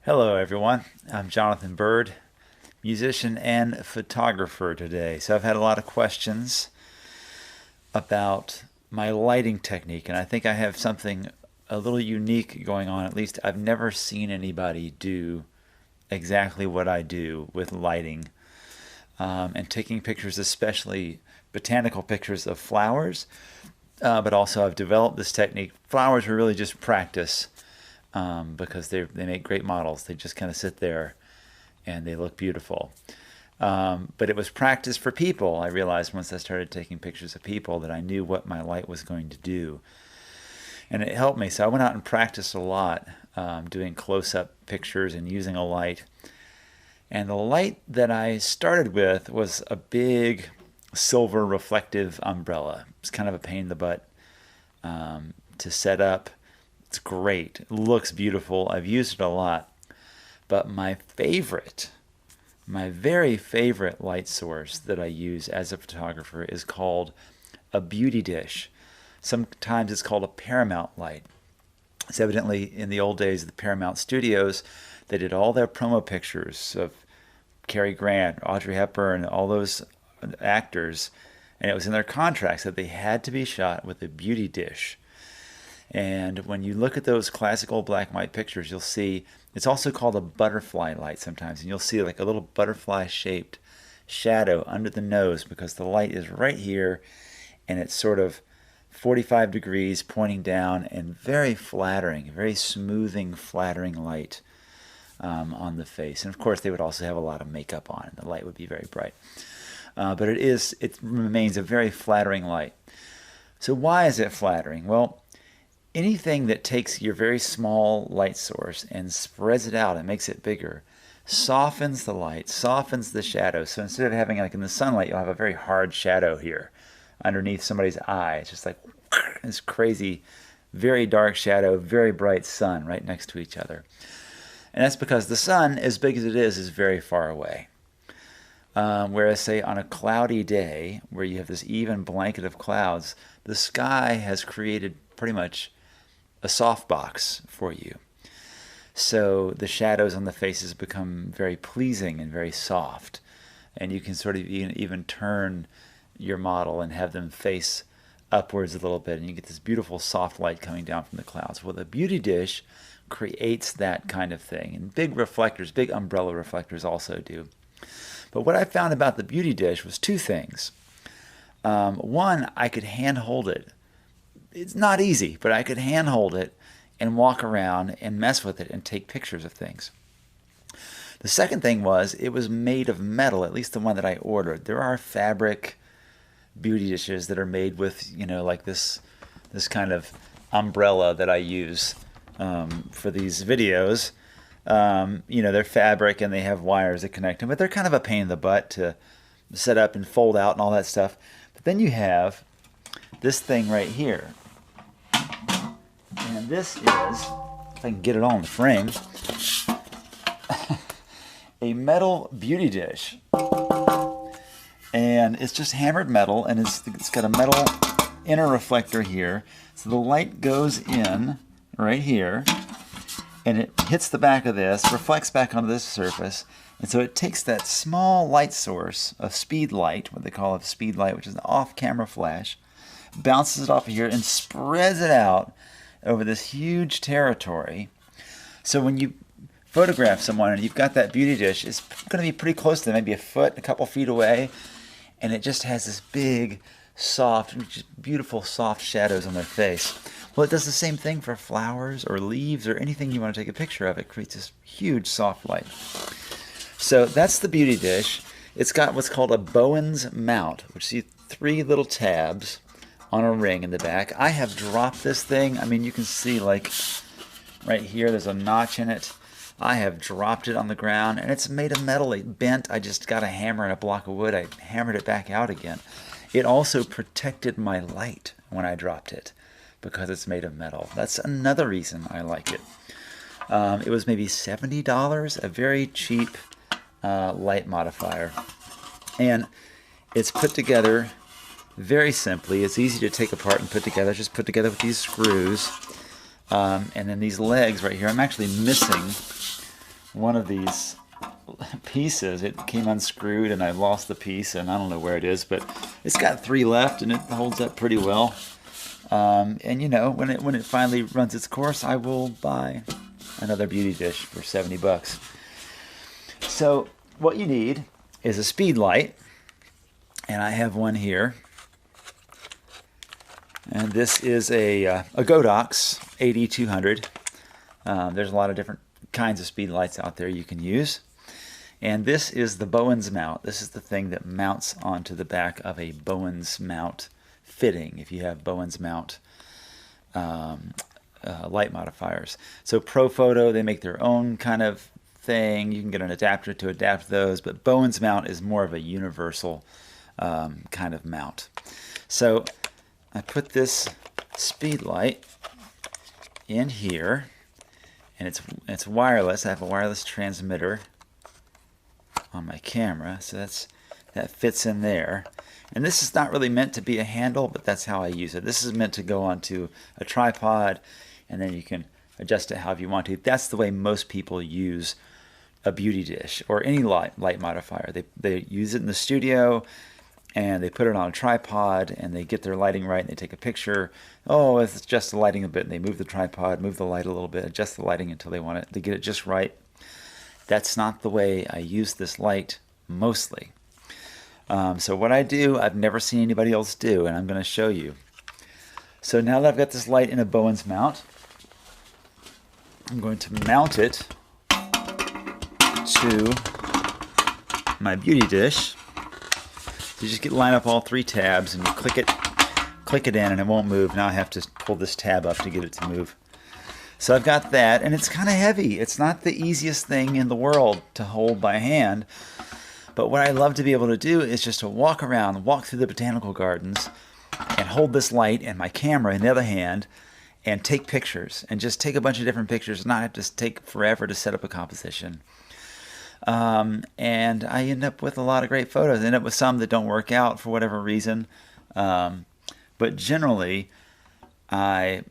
Hello, everyone. I'm Jonathan Byrd, musician and photographer today. So, I've had a lot of questions about my lighting technique, and I think I have something a little unique going on. At least, I've never seen anybody do exactly what I do with lighting and taking pictures, especially botanical pictures of flowers. But also, I've developed this technique. Flowers were really just practice because they make great models. They just kind of sit there and they look beautiful. But it was practice for people. I realized once I started taking pictures of people that I knew what my light was going to do. And it helped me. So I went out and practiced a lot doing close up pictures and using a light. And the light that I started with was a big silver reflective umbrella. It's kind of a pain in the butt to set up. It's great. It looks beautiful. I've used it a lot. But my very favorite light source that I use as a photographer is called a beauty dish. Sometimes it's called a Paramount light. It's evidently in the old days of the Paramount Studios, they did all their promo pictures of Cary Grant, Audrey Hepburn, all those actors, and it was in their contracts that they had to be shot with a beauty dish. And when you look at those classical black and white pictures, you'll see it's also called a butterfly light sometimes. And you'll see like a little butterfly shaped shadow under the nose because the light is right here and it's sort of 45 degrees pointing down and very flattering, very smoothing, flattering light on the face. And of course, they would also have a lot of makeup on and the light would be very bright. But it remains a very flattering light. So why is it flattering? Well, anything that takes your very small light source and spreads it out and makes it bigger softens the light, softens the shadow. So instead of having, like in the sunlight, you'll have a very hard shadow here underneath somebody's eye. It's just like this crazy, very dark shadow, very bright sun right next to each other. And that's because the sun, as big as it is very far away. Whereas, say, on a cloudy day where you have this even blanket of clouds, the sky has created pretty much a softbox for you. So the shadows on the faces become very pleasing and very soft. And you can sort of even turn your model and have them face upwards a little bit. And you get this beautiful soft light coming down from the clouds. Well, the beauty dish creates that kind of thing. And big reflectors, big umbrella reflectors also do. But what I found about the beauty dish was two things. One, I could hand hold it. It's not easy, but I could hand hold it and walk around and mess with it and take pictures of things. The second thing was it was made of metal, at least the one that I ordered. There are fabric beauty dishes that are made with, like this kind of umbrella that I use for these videos. They're fabric and they have wires that connect them, but they're kind of a pain in the butt to set up and fold out and all that stuff. But then you have this thing right here. And this is, if I can get it all in the frame, a metal beauty dish. And it's just hammered metal, and it's got a metal inner reflector here. So the light goes in right here, and it hits the back of this, reflects back onto this surface. And so it takes that small light source, a speed light, what they call a speed light, which is an off-camera flash, bounces it off of here and spreads it out over this huge territory. So when you photograph someone and you've got that beauty dish, it's going to be pretty close to them, maybe a couple feet away, and it just has this big, soft, beautiful, soft shadows on their face. Well, it does the same thing for flowers or leaves or anything you want to take a picture of. It creates this huge, soft light. So that's the beauty dish. It's got what's called a Bowen's mount, which you see 3 little tabs on a ring in the back. I have dropped this thing. I mean, you can see like right here, there's a notch in it. I have dropped it on the ground and it's made of metal. It bent. I just got a hammer and a block of wood. I hammered it back out again. It also protected my light when I dropped it because it's made of metal. That's another reason I like it. It was maybe $70, a very cheap light modifier. And it's put together very simply. It's easy to take apart and put together. Just put together with these screws. And then these legs right here. I'm actually missing one of these pieces. It came unscrewed and I lost the piece, and I don't know where it is, but it's got 3 left and it holds up pretty well. And you know, when it finally runs its course, I will buy another beauty dish for 70 bucks. So what you need is a speed light, and I have one here. And this is a Godox AD200. There's a lot of different kinds of speed lights out there you can use. And this is the Bowens mount. This is the thing that mounts onto the back of a Bowens mount fitting, if you have Bowens mount light modifiers. So Profoto, they make their own kind of thing. You can get an adapter to adapt those, but Bowens mount is more of a universal kind of mount. So I put this speed light in here, and it's wireless. I have a wireless transmitter on my camera, so that fits in there. And this is not really meant to be a handle, but that's how I use it. This is meant to go onto a tripod, and then you can adjust it however you want to. That's the way most people use a beauty dish or any light modifier. They use it in the studio, and they put it on a tripod, and they get their lighting right, and they take a picture. Oh, it's just the lighting a bit, and they move the tripod, move the light a little bit, adjust the lighting until they get it just right. That's not the way I use this light mostly. So what I do, I've never seen anybody else do, and I'm going to show you. So now that I've got this light in a Bowens mount, I'm going to mount it to my beauty dish. You just line up all 3 tabs, and you click it in, and it won't move. Now I have to pull this tab up to get it to move. So I've got that, and it's kind of heavy. It's not the easiest thing in the world to hold by hand. But what I love to be able to do is just to walk around, walk through the botanical gardens, and hold this light and my camera in the other hand, and take pictures, and just take a bunch of different pictures, not have to take forever to set up a composition. And I end up with a lot of great photos. I end up with some that don't work out for whatever reason. But generally, I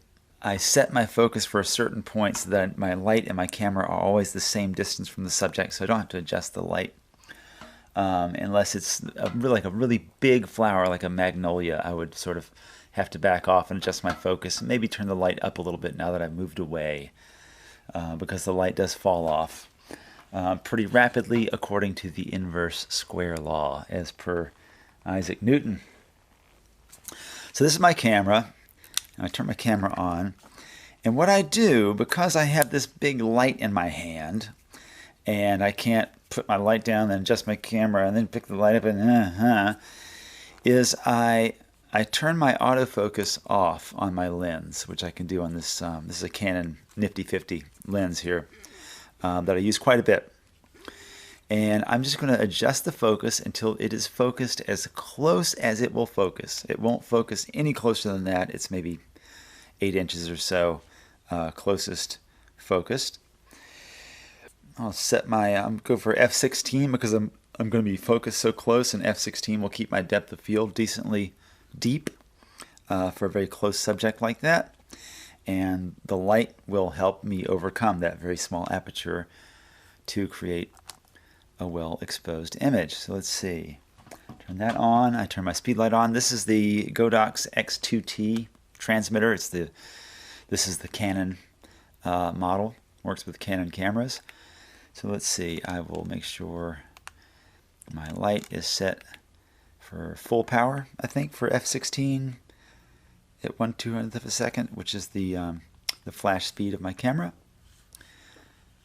set my focus for a certain point so that my light and my camera are always the same distance from the subject, so I don't have to adjust the light. Unless it's like a really big flower like a magnolia, I would sort of have to back off and adjust my focus and maybe turn the light up a little bit now that I've moved away, because the light does fall off pretty rapidly according to the inverse square law as per Isaac Newton. So this is my camera, and I turn my camera on, and what I do, because I have this big light in my hand and I can't put my light down and adjust my camera and then pick the light up and is I turn my autofocus off on my lens, which I can do on this. This is a Canon Nifty 50 lens here that I use quite a bit. And I'm just going to adjust the focus until it is focused as close as it will focus. It won't focus any closer than that. It's maybe 8 inches or so closest focused. I'll set my, go for f16 because I'm going to be focused so close, and f16 will keep my depth of field decently deep for a very close subject like that. And the light will help me overcome that very small aperture to create a well-exposed image. So let's see. Turn that on. I turn my speed light on. This is the Godox X2T transmitter. This is the Canon model. Works with Canon cameras. So let's see. I will make sure my light is set for full power, I think, for f16 at 1/200th of a second, which is the flash speed of my camera.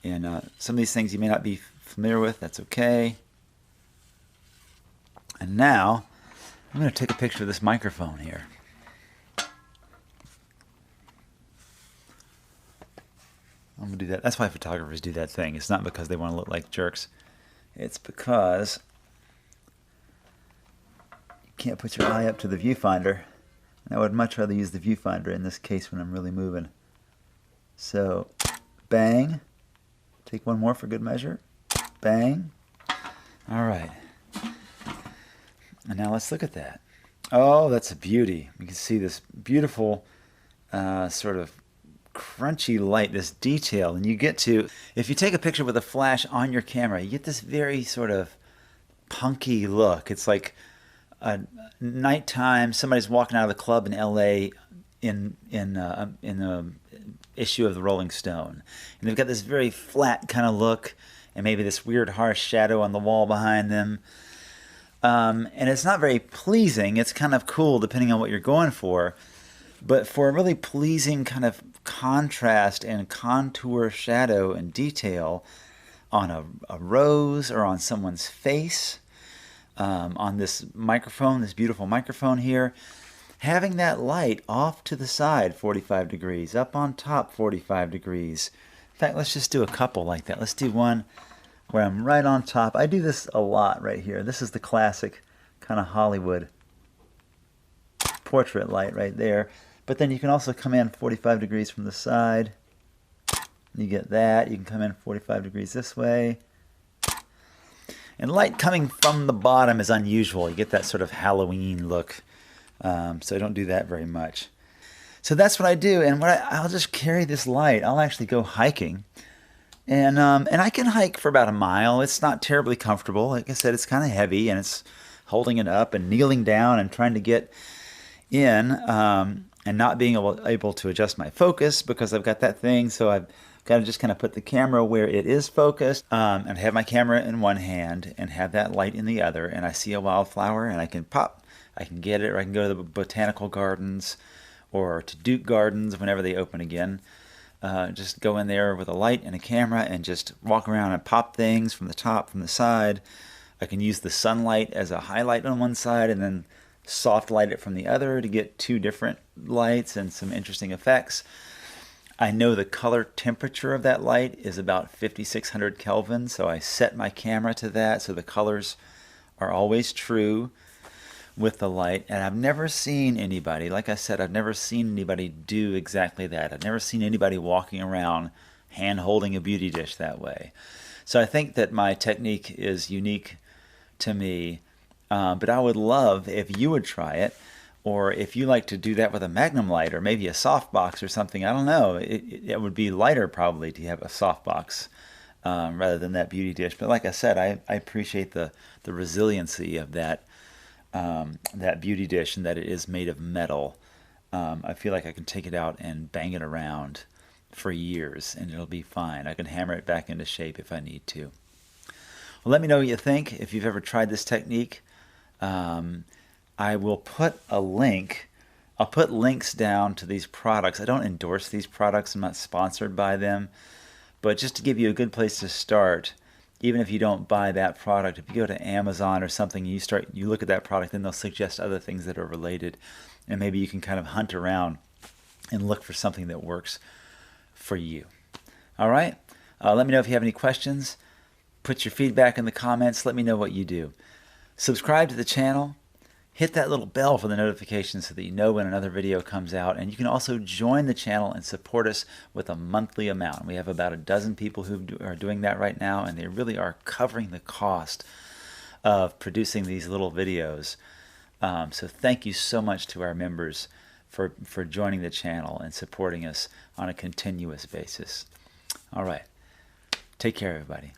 And some of these things you may not be familiar with. That's okay. And now I'm going to take a picture of this microphone here. I'm going to do that. That's why photographers do that thing. It's not because they want to look like jerks. It's because you can't put your eye up to the viewfinder. And I would much rather use the viewfinder in this case when I'm really moving. So, bang. Take one more for good measure. Bang. All right. And now let's look at that. Oh, that's a beauty. You can see this beautiful sort of crunchy light, this detail, and you get to, if you take a picture with a flash on your camera, you get this very sort of punky look. It's like a nighttime, somebody's walking out of the club in LA in a issue of the Rolling Stone, and they've got this very flat kind of look, and maybe this weird harsh shadow on the wall behind them. And it's not very pleasing. It's kind of cool depending on what you're going for. But for a really pleasing kind of contrast and contour shadow and detail on a rose or on someone's face, on this microphone, this beautiful microphone here, having that light off to the side 45 degrees, up on top 45 degrees. In fact, let's just do a couple like that. Let's do one where I'm right on top. I do this a lot right here. This is the classic kind of Hollywood portrait light right there. But then you can also come in 45 degrees from the side. You get that. You can come in 45 degrees this way. And light coming from the bottom is unusual. You get that sort of Halloween look. So I don't do that very much. So that's what I do. And I'll just carry this light. I'll actually go hiking. And I can hike for about a mile. It's not terribly comfortable. Like I said, it's kind of heavy, and it's holding it up and kneeling down and trying to get in, and not being able to adjust my focus because I've got that thing. So I've got to just kind of put the camera where it is focused, and have my camera in one hand and have that light in the other. And I see a wildflower, and I can get it, or I can go to the botanical gardens or to Duke Gardens whenever they open again. Just go in there with a light and a camera and just walk around and pop things from the top, from the side. I can use the sunlight as a highlight on one side and then soft light it from the other to get two different lights and some interesting effects. I know the color temperature of that light is about 5600 Kelvin, so I set my camera to that so the colors are always true with the light. And I've never seen anybody, like I said, I've never seen anybody do exactly that. I've never seen anybody walking around hand holding a beauty dish that way. So I think that my technique is unique to me, but I would love if you would try it, or if you like to do that with a Magnum light or maybe a softbox or something. I don't know. It would be lighter probably to have a softbox rather than that beauty dish. But like I said, I appreciate the resiliency of that beauty dish, and that it is made of metal. I feel like I can take it out and bang it around for years and it'll be fine. I can hammer it back into shape if I need to. Well, let me know what you think if you've ever tried this technique. I will put a link. I'll put links down to these products. I don't endorse these products. I'm not sponsored by them. But just to give you a good place to start, even if you don't buy that product, if you go to Amazon or something, you look at that product, then they'll suggest other things that are related, and maybe you can kind of hunt around and look for something that works for you. All right? Let me know if you have any questions. Put your feedback in the comments. Let me know what you do. Subscribe to the channel. Hit that little bell for the notifications so that you know when another video comes out. And you can also join the channel and support us with a monthly amount. We have about a dozen people who are doing that right now, and they really are covering the cost of producing these little videos. So thank you so much to our members for joining the channel and supporting us on a continuous basis. All right. Take care, everybody.